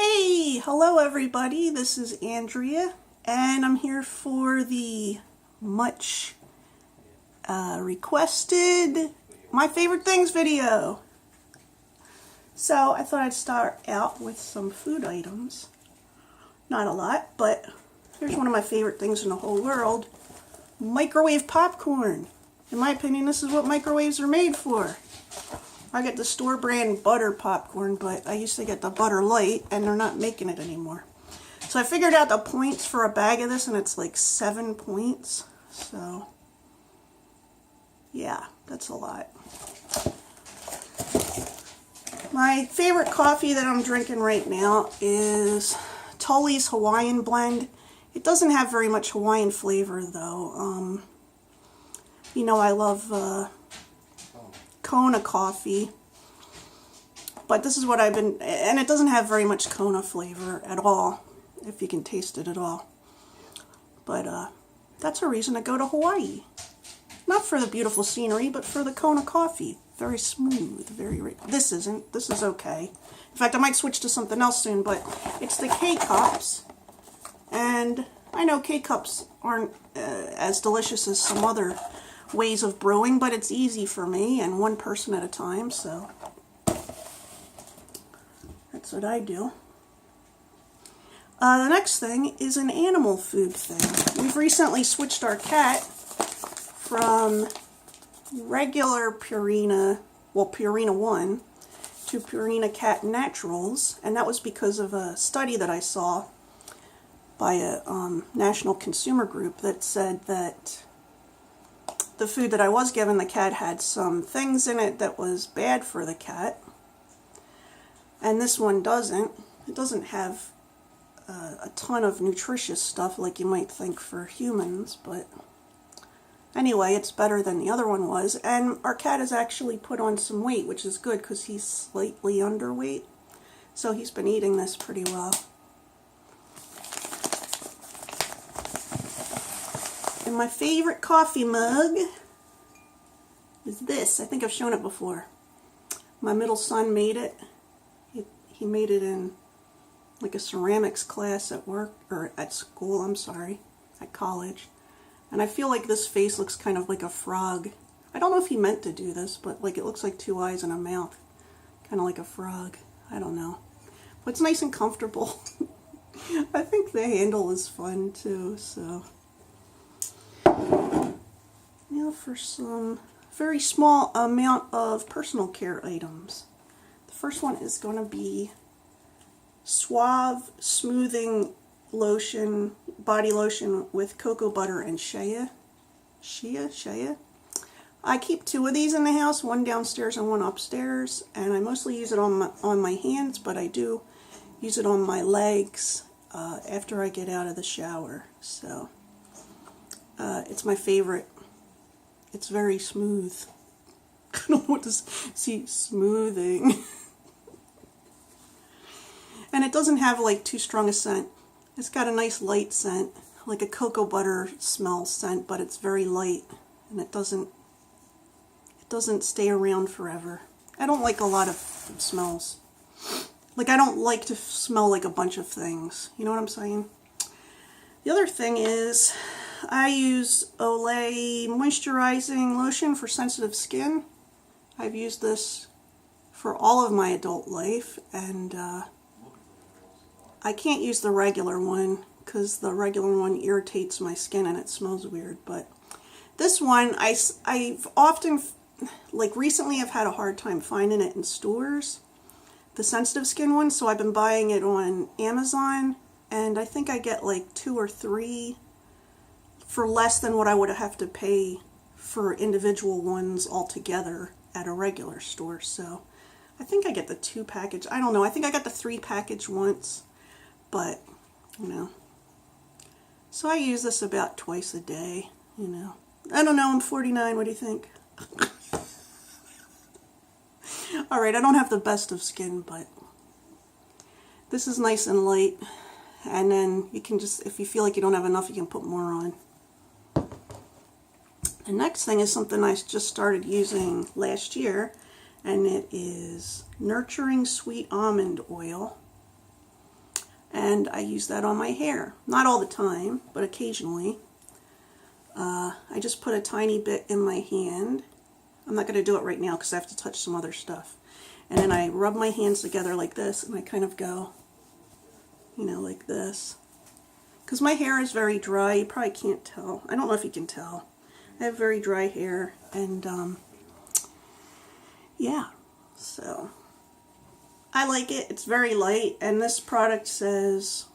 Hey, hello everybody, this is Andrea, and I'm here for the much requested My Favorite Things video. So I thought I'd start out with some food items. Not a lot, but here's one of my favorite things in the whole world. Microwave popcorn. In my opinion, this is what microwaves are made for. I get the store brand butter popcorn, but I used to get the butter light, and they're not making it anymore. So I figured out the points for a bag of this, and it's like 7 points. So, yeah, that's a lot. My favorite coffee that I'm drinking right now is Tully's Hawaiian Blend. It doesn't have very much Hawaiian flavor, though. You know, I love Kona coffee, but this is what I've been, and it doesn't have very much Kona flavor at all, if you can taste it at all. But that's a reason to go to Hawaii. Not for the beautiful scenery, but for the Kona coffee. Very smooth, very rich. This isn't. This is okay. In fact, I might switch to something else soon, but it's the K-Cups. And I know K-Cups aren't as delicious as some other ways of brewing, but it's easy for me and one person at a time, so that's what I do. The next thing is an animal food thing. We've recently switched our cat from regular Purina, well, Purina 1 to Purina Cat Naturals, and that was because of a study that I saw by a national consumer group that said that the food that I was giving the cat had some things in it that was bad for the cat. And this one doesn't. It doesn't have a ton of nutritious stuff like you might think for humans, but anyway, it's better than the other one was. And our cat has actually put on some weight, which is good because he's slightly underweight. So he's been eating this pretty well. And my favorite coffee mug is this. I think I've shown it before. My middle son made it. He made it in like a ceramics class at work, or at school, I'm sorry, at college. And I feel like this face looks kind of like a frog. I don't know if he meant to do this, but like it looks like 2 eyes and a mouth. Kind of like a frog. I don't know. But it's nice and comfortable. I think the handle is fun too, so. Now for some very small amount of personal care items. The first one is going to be Suave Smoothing Lotion, Body Lotion with Cocoa Butter and Shea. Shea? I keep 2 of these in the house, one downstairs and one upstairs, and I mostly use it on my hands, but I do use it on my legs after I get out of the shower. So it's my favorite. It's very smooth. I don't know what to see. Smoothing. And it doesn't have like too strong a scent. It's got a nice light scent, like a cocoa butter smell scent, but it's very light, and it doesn't stay around forever. I don't like a lot of smells. Like I don't like to smell like a bunch of things. You know what I'm saying? The other thing is I use Olay Moisturizing Lotion for sensitive skin. I've used this for all of my adult life, and I can't use the regular one because the regular one irritates my skin and it smells weird. But this one, I've often, like recently I've had a hard time finding it in stores, the sensitive skin one, so I've been buying it on Amazon, and I think I get like 2 or 3 for less than what I would have to pay for individual ones altogether at a regular store. So I think I get the 2 package. I don't know. I think I got the 3 package once, but you know. So I use this about twice a day, you know. I don't know. I'm 49. What do you think? All right. I don't have the best of skin, but this is nice and light. And then you can just, if you feel like you don't have enough, you can put more on. The next thing is something I just started using last year, and it is Nurturing Sweet Almond Oil. And I use that on my hair. Not all the time, but occasionally. I just put a tiny bit in my hand. I'm not going to do it right now because I have to touch some other stuff. And then I rub my hands together like this, and I kind of go, you know, like this. Because my hair is very dry. You probably can't tell. I don't know if you can tell. I have very dry hair, and yeah, so I like it. It's very light, and this product says,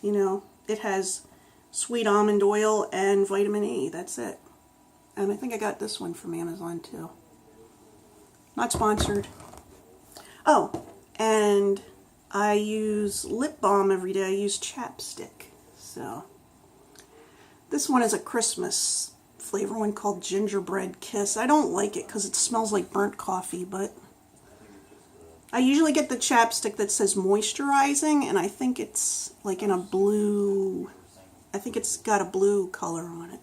you know, it has sweet almond oil and vitamin E. That's it. And I think I got this one from Amazon too. Not sponsored. Oh, and I use lip balm every day. I use chapstick. So this one is a Christmas flavor one called Gingerbread Kiss. I don't like it because it smells like burnt coffee, but I usually get the chapstick that says moisturizing, and I think it's like in a blue, I think it's got a blue color on it.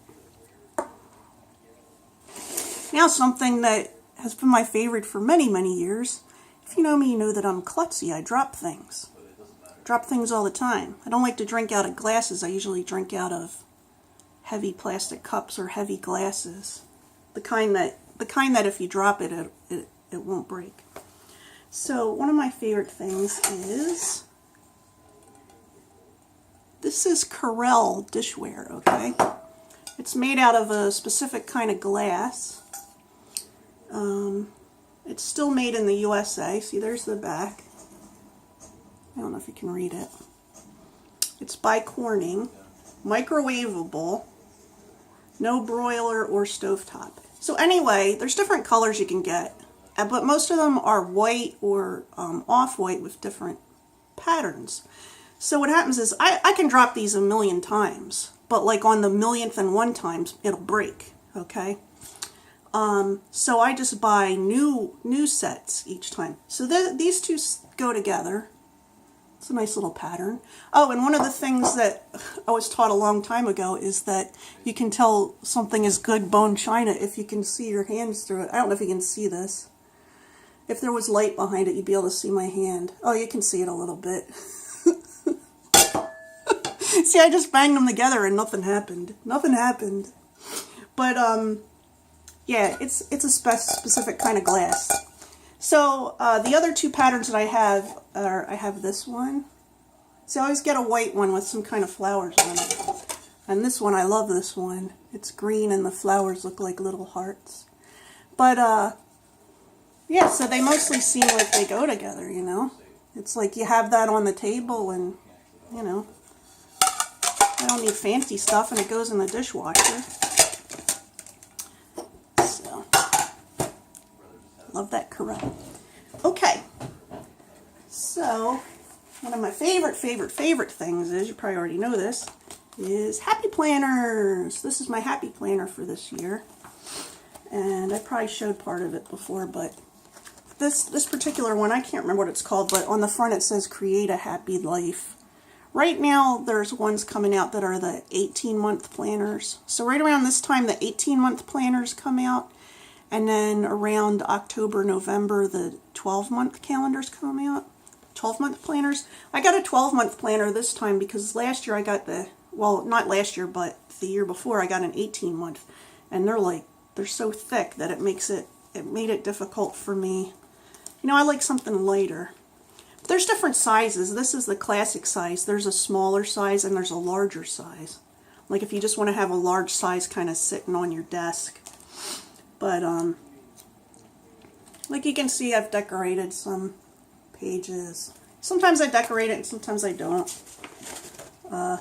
Now something that has been my favorite for many, many years. If you know me, you know that I'm klutzy. I drop things. Drop things all the time. I don't like to drink out of glasses. I usually drink out of heavy plastic cups or heavy glasses. The kind that if you drop it, it won't break. So one of my favorite things is, this is Corelle dishware, okay? It's made out of a specific kind of glass. It's still made in the USA. See, there's the back. I don't know if you can read it. It's by Corning. Microwavable. No broiler or stovetop. So anyway, there's different colors you can get. But most of them are white or off-white with different patterns. So what happens is, I can drop these a million times. But like on the millionth and one times, it'll break. Okay? So I just buy new sets each time. So these two go together. It's a nice little pattern. Oh, and one of the things that I was taught a long time ago is that you can tell something is good bone china if you can see your hands through it. I don't know if you can see this. If there was light behind it, you'd be able to see my hand. Oh, you can see it a little bit. See, I just banged them together and nothing happened. Nothing happened. But, yeah, it's a specific kind of glass. So, the other two patterns that I have are, I have this one. So I always get a white one with some kind of flowers on it. And this one, I love this one. It's green and the flowers look like little hearts. But, yeah, so they mostly seem like they go together, you know. It's like you have that on the table and, you know, I don't need fancy stuff and it goes in the dishwasher. So, love that Corelle. Okay, so one of my favorite things is, you probably already know this, is happy planners. This is my happy planner for this year. And I probably showed part of it before, but this particular one, I can't remember what it's called, but on the front it says Create a Happy Life. Right now there's ones coming out that are the 18-month planners. So right around this time the 18-month planners come out, and then around October, November the 12-month calendars come out. 12-month planners. I got a 12-month planner this time because last year I got the, well, not last year, but the year before I got an 18-month, and they're so thick that it made it difficult for me. You know, I like something lighter. There's different sizes. This is the classic size. There's a smaller size and there's a larger size. Like if you just want to have a large size kind of sitting on your desk. But, like you can see, I've decorated some pages. Sometimes I decorate it and sometimes I don't. I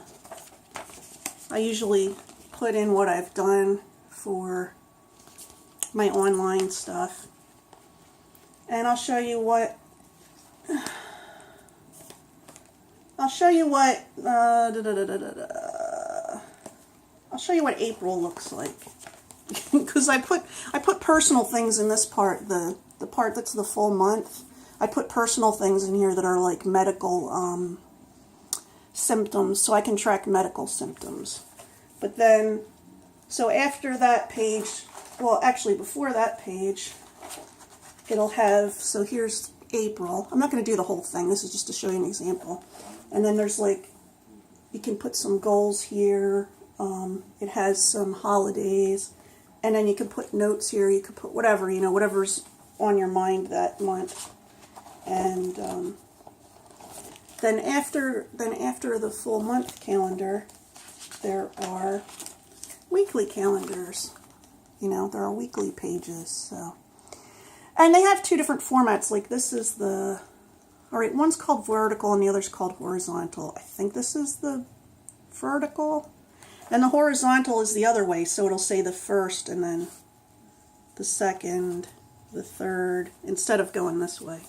usually put in what I've done for my online stuff. And I'll show you what I'll show you what April looks like. Because I put personal things in this part, the part that's the full month. I put personal things in here that are like medical symptoms, so I can track medical symptoms. But then, so after that page, well, actually before that page, it'll have, so here's April. I'm not going to do the whole thing. This is just to show you an example. And then there's like, you can put some goals here. It has some holidays. And then you can put notes here. You can put whatever, you know, whatever's on your mind that month. And then after the full month calendar, there are weekly calendars. You know, there are weekly pages. So, and they have two different formats. Like this is the, all right, one's called vertical and the other's called horizontal. I think this is the vertical. And the horizontal is the other way, so it'll say the first and then the second, the third, instead of going this way.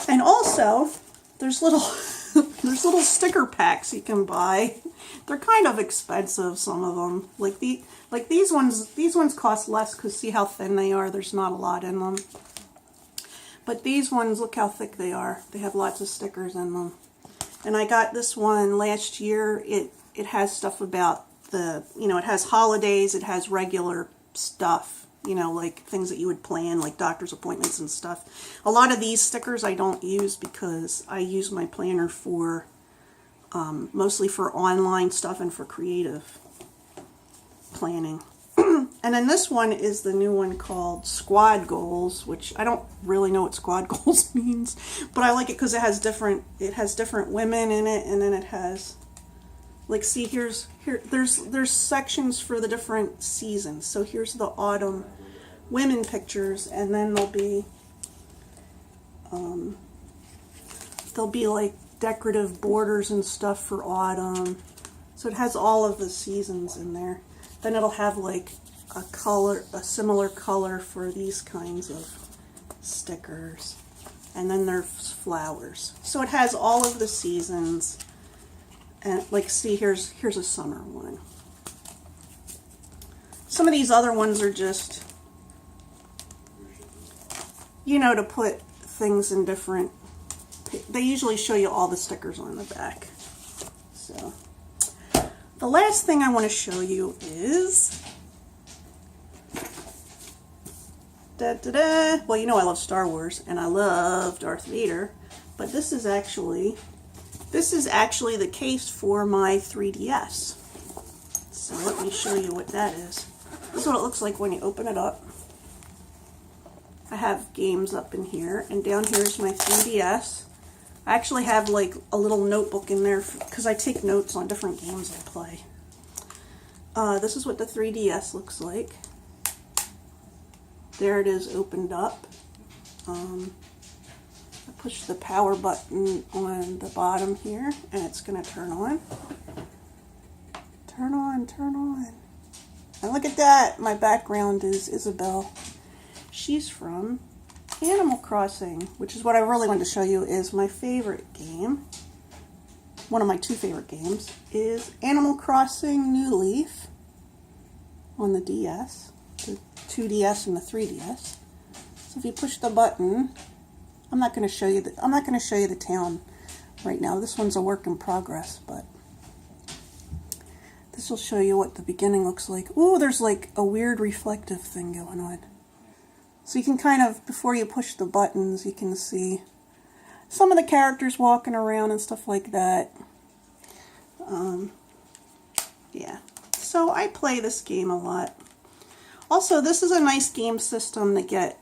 And also, there's little sticker packs you can buy. They're kind of expensive, some of them. Like these ones cost less because see how thin they are. There's not a lot in them. But these ones, look how thick they are. They have lots of stickers in them. And I got this one last year. It has stuff about the, you know, it has holidays, it has regular stuff, you know, like things that you would plan, like doctor's appointments and stuff. A lot of these stickers I don't use because I use my planner for, mostly for online stuff and for creative planning. And then this one is the new one called Squad Goals, which I don't really know what Squad Goals means, but I like it because it has different women in it, and then it has, like, see, there's sections for the different seasons. So here's the autumn women pictures, and then there'll be like decorative borders and stuff for autumn. So it has all of the seasons in there. Then it'll have like a similar color for these kinds of stickers. And then there's flowers. So it has all of the seasons. And like, see, here's a summer one. Some of these other ones are just, you know, to put things in different, they usually show you all the stickers on the back. So, the last thing I want to show you is, well, you know I love Star Wars, and I love Darth Vader, but this is actually the case for my 3DS. So let me show you what that is. This is what it looks like when you open it up. I have games up in here, and down here is my 3DS. I actually have like a little notebook in there because I take notes on different games I play. This is what the 3DS looks like. There it is opened up. I push the power button on the bottom here, and it's going to turn on. Turn on, turn on. And look at that. My background is Isabel. She's from Animal Crossing, which is what I really wanted to show you is my favorite game. One of my two favorite games is Animal Crossing New Leaf on the DS, the 2DS and the 3DS. So if you push the button, I'm not going to show you the town right now. This one's a work in progress, but this will show you what the beginning looks like. Ooh, there's like a weird reflective thing going on. So you can kind of, before you push the buttons, you can see some of the characters walking around and stuff like that. Yeah. So I play this game a lot. Also, this is a nice game system to get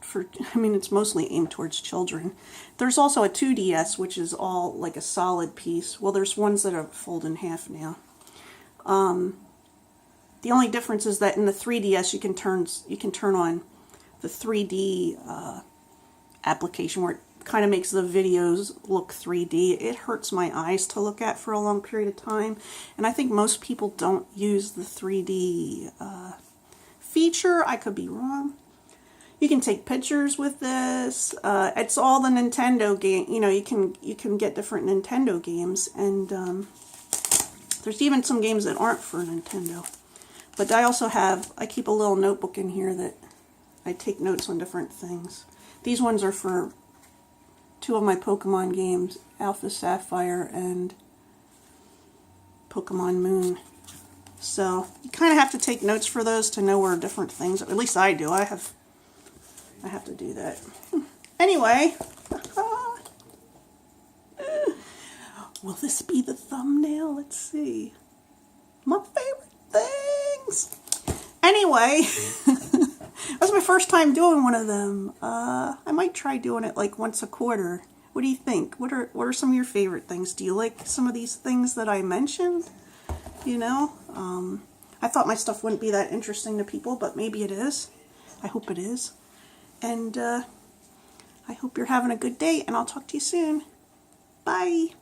for, I mean, it's mostly aimed towards children. There's also a 2DS, which is all like a solid piece. Well, there's ones that are fold in half now. The only difference is that in the 3DS you can turn on the 3D application where it kind of makes the videos look 3D. It hurts my eyes to look at for a long period of time, and I think most people don't use the 3D feature. I could be wrong. You can take pictures with this. It's all the Nintendo game. You know, you can get different Nintendo games, and there's even some games that aren't for Nintendo. But I keep a little notebook in here that I take notes on different things. These ones are for two of my Pokemon games, Alpha Sapphire and Pokemon Moon. So you kind of have to take notes for those to know where different things, at least I do. I have to do that. Anyway, will this be the thumbnail? Let's see. My favorite things. Anyway, that's my first time doing one of them. I might try doing it like once a quarter. What do you think? What are some of your favorite things? Do you like some of these things that I mentioned? You know, I thought my stuff wouldn't be that interesting to people, but maybe it is. I hope it is. And I hope you're having a good day, and I'll talk to you soon. Bye.